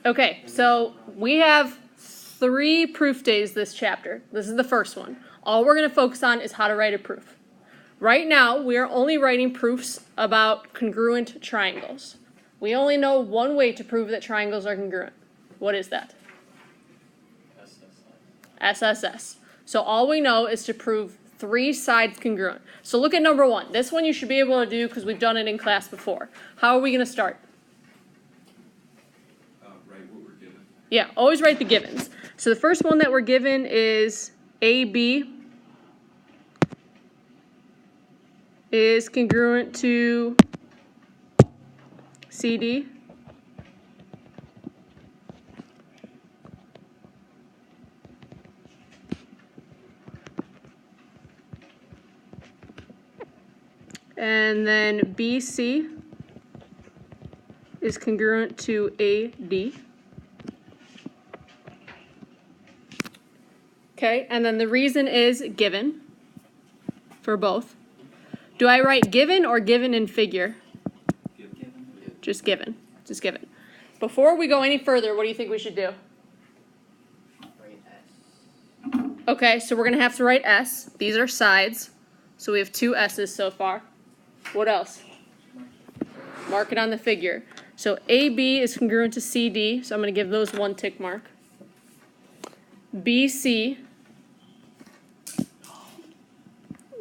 Okay, so we have 3 proof days this chapter. This is the first one. All we're going to focus on is how to write a proof. Right now, we are only writing proofs about congruent triangles. We only know one way to prove that triangles are congruent. What is that? SSS. So all we know is to prove 3 sides congruent. So look at number 1. This one you should be able to do because we've done it in class before. How are we going to start? Write what we're given. Yeah, always write the givens. So the first one that we're given is AB is congruent to CD. And then BC is congruent to AD. Okay, and then the reason is given for both. Do I write given or given in figure? Just given. Just given. Before we go any further, what do you think we should do? Write S. Okay, so we're going to have to write S. These are sides. So we have 2 S's so far. What else? Mark it on the figure. So AB is congruent to CD, so I'm going to give those 1 tick mark. BC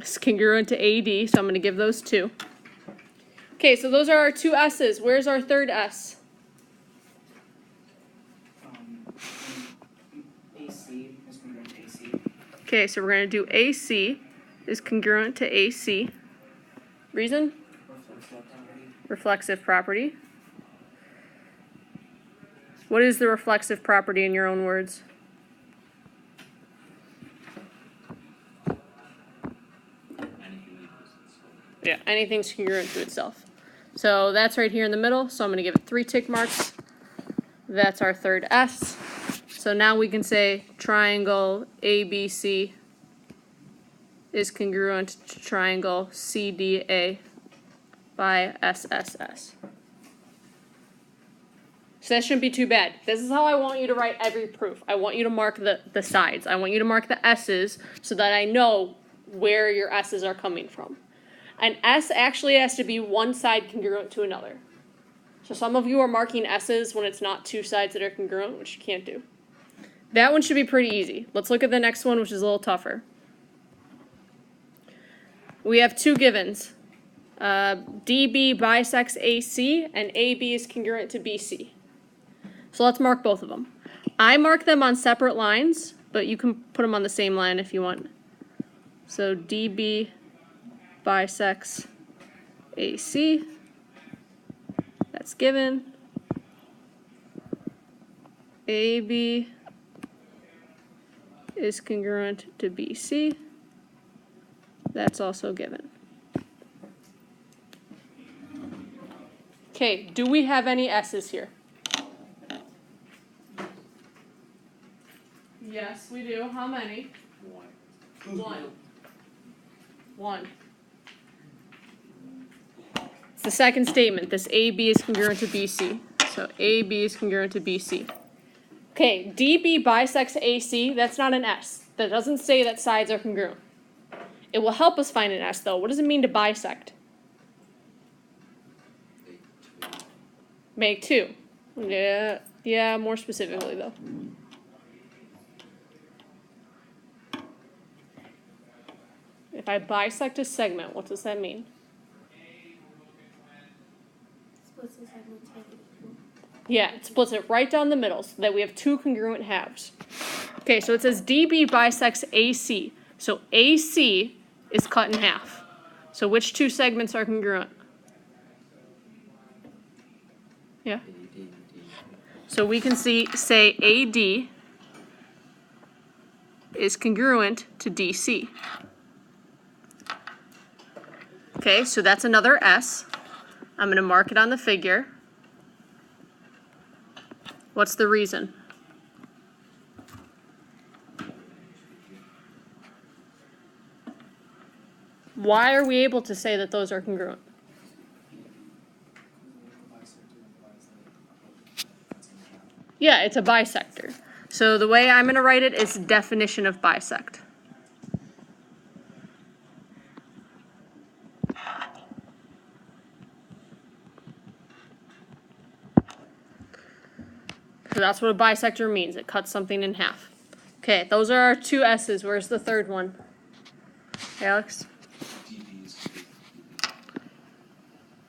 is congruent to AD, so I'm going to give those 2. Okay, so those are our 2 S's. Where's our third S? AC is congruent to AC. Okay, so we're going to do AC is congruent to AC. Reason? Reflexive property. What is the reflexive property in your own words? Yeah, anything's congruent to itself. So that's right here in the middle, so I'm going to give it 3 tick marks. That's our third S. So now we can say triangle ABC is congruent to triangle CDA by SSS. So that shouldn't be too bad. This is how I want you to write every proof. I want you to mark the sides. I want you to mark the S's so that I know where your S's are coming from. An S actually has to be one side congruent to another. So some of you are marking S's when it's not 2 sides that are congruent, which you can't do. That one should be pretty easy. Let's look at the next one, which is a little tougher. We have 2 givens. DB bisects AC, and AB is congruent to BC. So let's mark both of them. I mark them on separate lines, but you can put them on the same line if you want. So DB bisects AC. That's given. AB is congruent to BC. That's also given. Okay, do we have any S's here? Yes, we do. How many? 1. 1. It's the second statement. This AB is congruent to BC. So AB is congruent to BC. Okay, DB bisects AC. That's not an S. That doesn't say that sides are congruent. It will help us find an S, though. What does it mean to bisect? Make 2. Yeah, more specifically, though. If I bisect a segment, what does that mean? Splits the segment into 2. Yeah, it splits it right down the middle so that we have 2 congruent halves. Okay, so it says DB bisects AC. So AC is cut in half. So which 2 segments are congruent? Yeah. So we can say AD is congruent to DC. Okay, so that's another S. I'm going to mark it on the figure. What's the reason? Why are we able to say that those are congruent? Yeah, it's a bisector. So the way I'm going to write it is definition of bisect. So that's what a bisector means. It cuts something in half. Okay, those are our two S's. Where's the third one? Alex?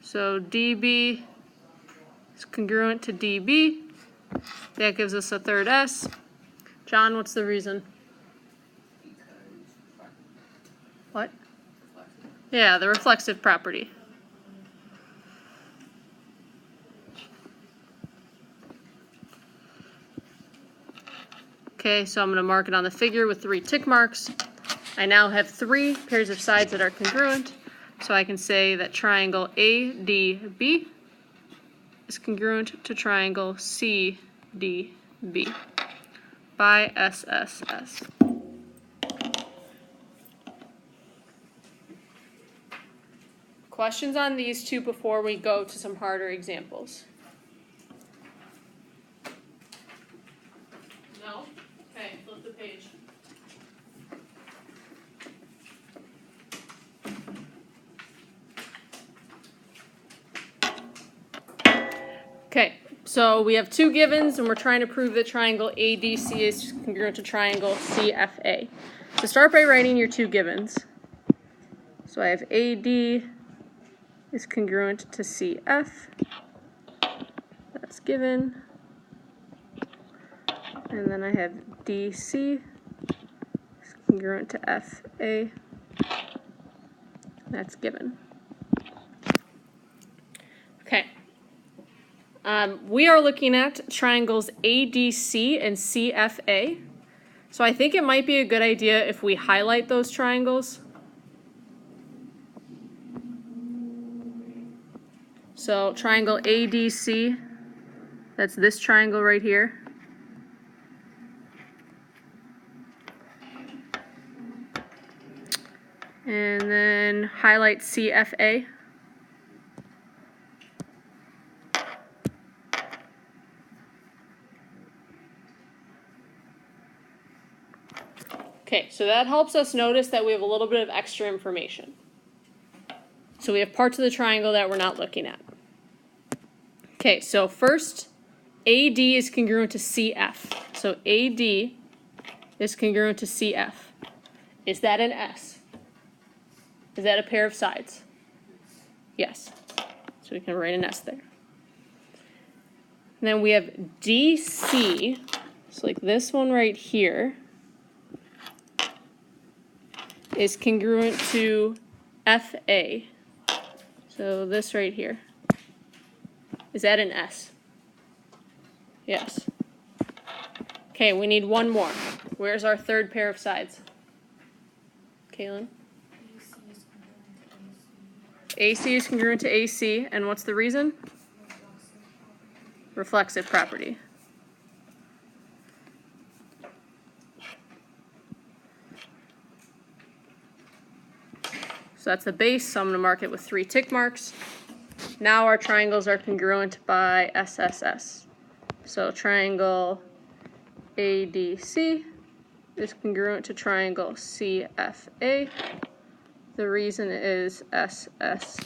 So DB is congruent to DB. That gives us a third S. John, what's the reason? What? Yeah, the reflexive property. Okay, so I'm going to mark it on the figure with 3 tick marks. I now have 3 pairs of sides that are congruent, so I can say that triangle ADB is congruent to triangle CDB by SSS. Questions on these two before we go to some harder examples? No? Okay, flip the page. Okay, so we have 2 givens and we're trying to prove that triangle ADC is congruent to triangle CFA. So start by writing your 2 givens. So I have AD is congruent to CF. That's given. And then I have DC is congruent to FA. That's given. Okay. We are looking at triangles ADC and CFA. So I think it might be a good idea if we highlight those triangles. So triangle ADC, that's this triangle right here. And then highlight CFA. Okay, so that helps us notice that we have a little bit of extra information. So we have parts of the triangle that we're not looking at. Okay, so first, AD is congruent to CF. So AD is congruent to CF. Is that an S? Is that a pair of sides? Yes. So we can write an S there. And then we have DC, so like this one right here, is congruent to FA. So this right here. Is that an S? Yes. Okay, we need one more. Where's our third pair of sides? Kaylin? AC is congruent to AC, and what's the reason? Reflexive property. So that's the base, so I'm going to mark it with 3 tick marks. Now our triangles are congruent by SSS. So triangle ADC is congruent to triangle CFA. The reason is SSS.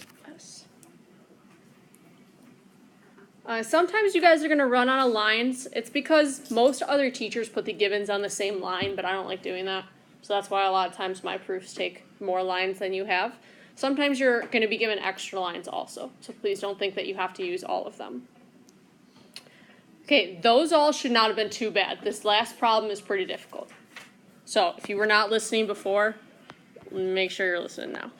Sometimes you guys are going to run out of lines. It's because most other teachers put the givens on the same line, but I don't like doing that. So that's why a lot of times my proofs take more lines than you have. Sometimes you're going to be given extra lines also, so please don't think that you have to use all of them. Okay, those all should not have been too bad. This last problem is pretty difficult. So if you were not listening before, make sure you're listening now.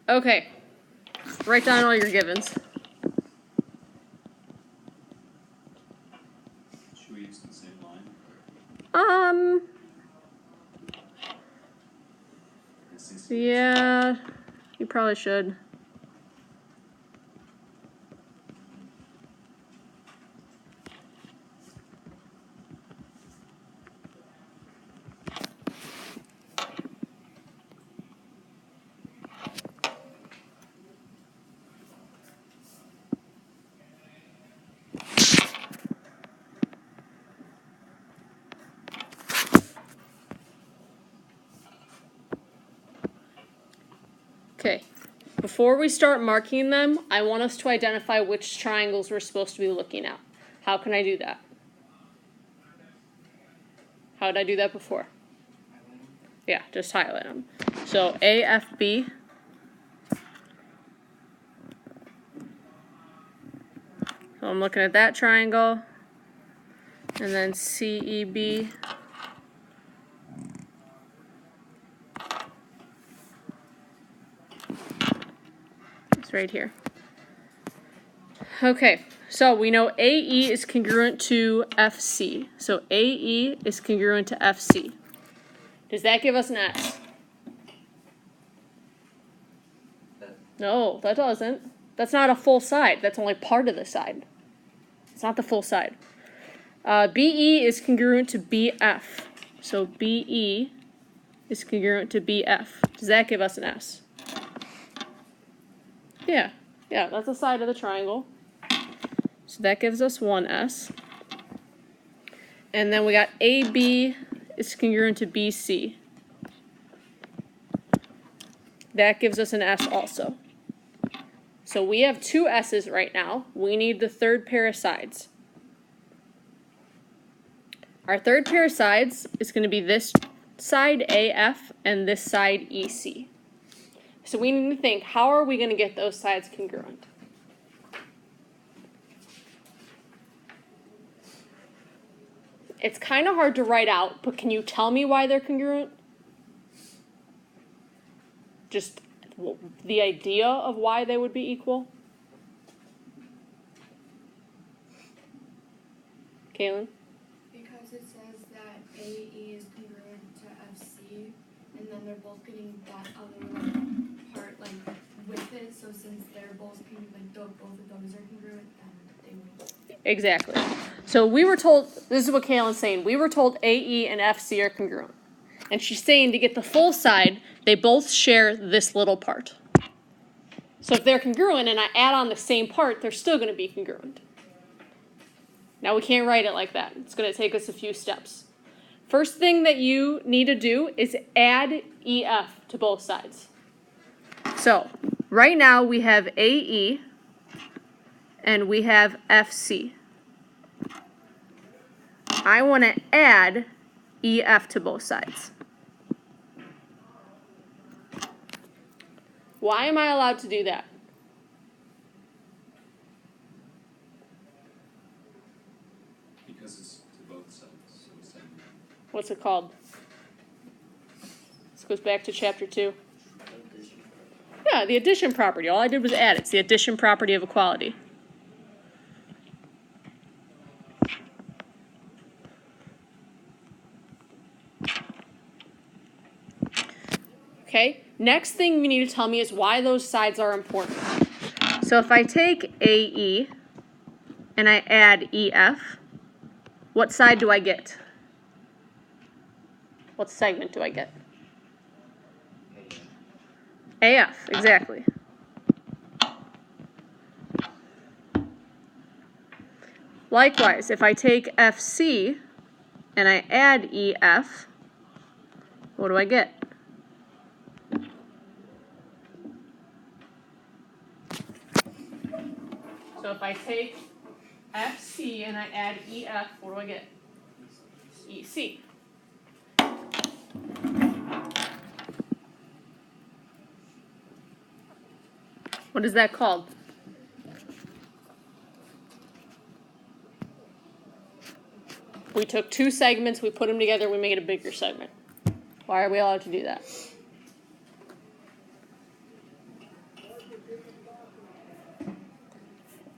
Okay, write down all your givens. Should we use the same line? Yeah, you probably should. Okay, before we start marking them, I want us to identify which triangles we're supposed to be looking at. How can I do that? How did I do that before? Yeah, just highlight them. So AFB. So I'm looking at that triangle. And then CEB. It's right here. Okay, so we know AE is congruent to FC. So AE is congruent to FC. Does that give us an S? No, that doesn't. That's not a full side. That's only part of the side. It's not the full side. BE is congruent to BF. So BE is congruent to BF. Does that give us an S? Yeah, that's the side of the triangle. So that gives us one S. And then we got AB is congruent to BC. That gives us an S also. So we have two S's right now. We need the third pair of sides. Our third pair of sides is going to be this side AF and this side EC. So we need to think, how are we going to get those sides congruent? It's kind of hard to write out, but can you tell me why they're congruent? Just the idea of why they would be equal? Kaylin? Because it says that AE is congruent to FC, and then they're both getting that other part with it. So since they're both both of those are congruent, then they would. Exactly. So we were told, this is what Kaylin's saying, we were told AE and FC are congruent. And she's saying to get the full side, they both share this little part. So if they're congruent and I add on the same part, they're still going to be congruent. Now we can't write it like that. It's going to take us a few steps. First thing that you need to do is add EF to both sides. So right now we have AE and we have FC. I want to add EF to both sides. Why am I allowed to do that? Because it's to both sides, so it's saying What's it called? This goes back to chapter 2. Yeah, the addition property. All I did was add. It's the addition property of equality. Okay, next thing you need to tell me is why those sides are important. So if I take AE and I add EF, what side do I get? What segment do I get? AF, exactly. Likewise, if I take FC and I add EF, what do I get? So if I take FC and I add EF, what do I get? EC. What is that called? We took two segments, we put them together, we made a bigger segment. Why are we allowed to do that?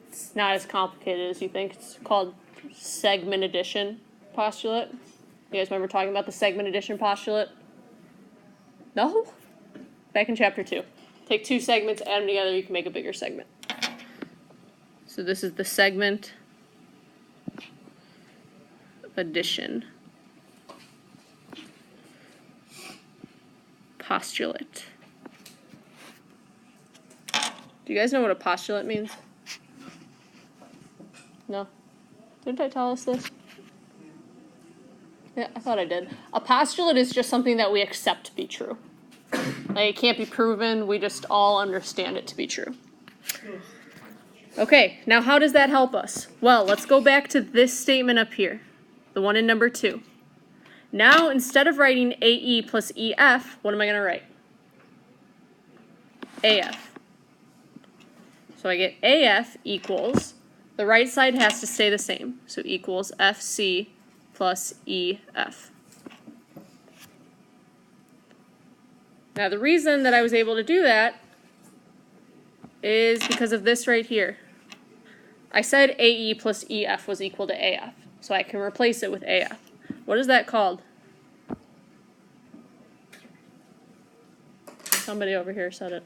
It's not as complicated as you think. It's called segment addition postulate. You guys remember talking about the segment addition postulate? No? Back in chapter 2. Take two segments, add them together, you can make a bigger segment. So this is the segment addition postulate. Do you guys know what a postulate means? No? Didn't I tell us this? Yeah, I thought I did. A postulate is just something that we accept to be true. Like, it can't be proven, we just all understand it to be true. Okay, now how does that help us? Well, let's go back to this statement up here, the one in number 2. Now, instead of writing AE plus EF, what am I going to write? AF. So I get AF equals, the right side has to stay the same, so equals FC plus EF. Now the reason that I was able to do that is because of this right here. I said AE plus EF was equal to AF, so I can replace it with AF. What is that called? Somebody over here said it.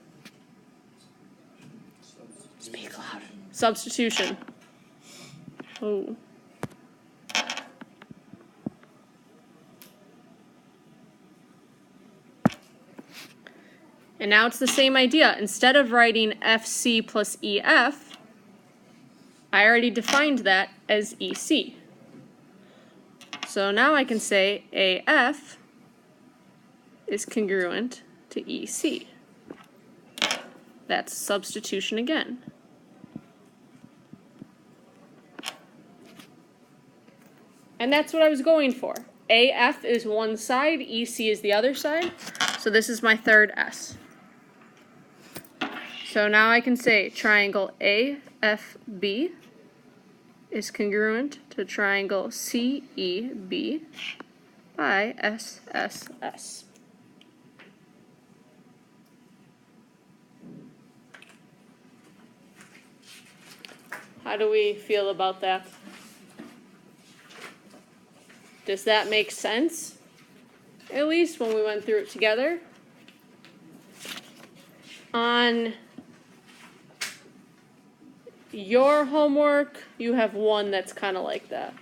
Speak loud. Substitution. Oh. And now it's the same idea. Instead of writing FC plus EF, I already defined that as EC. So now I can say AF is congruent to EC. That's substitution again. And that's what I was going for. AF is one side, EC is the other side. So this is my third S. So now I can say triangle AFB is congruent to triangle CEB by SSS. How do we feel about that? Does that make sense? At least when we went through it together. On your homework, you have one that's kind of like that.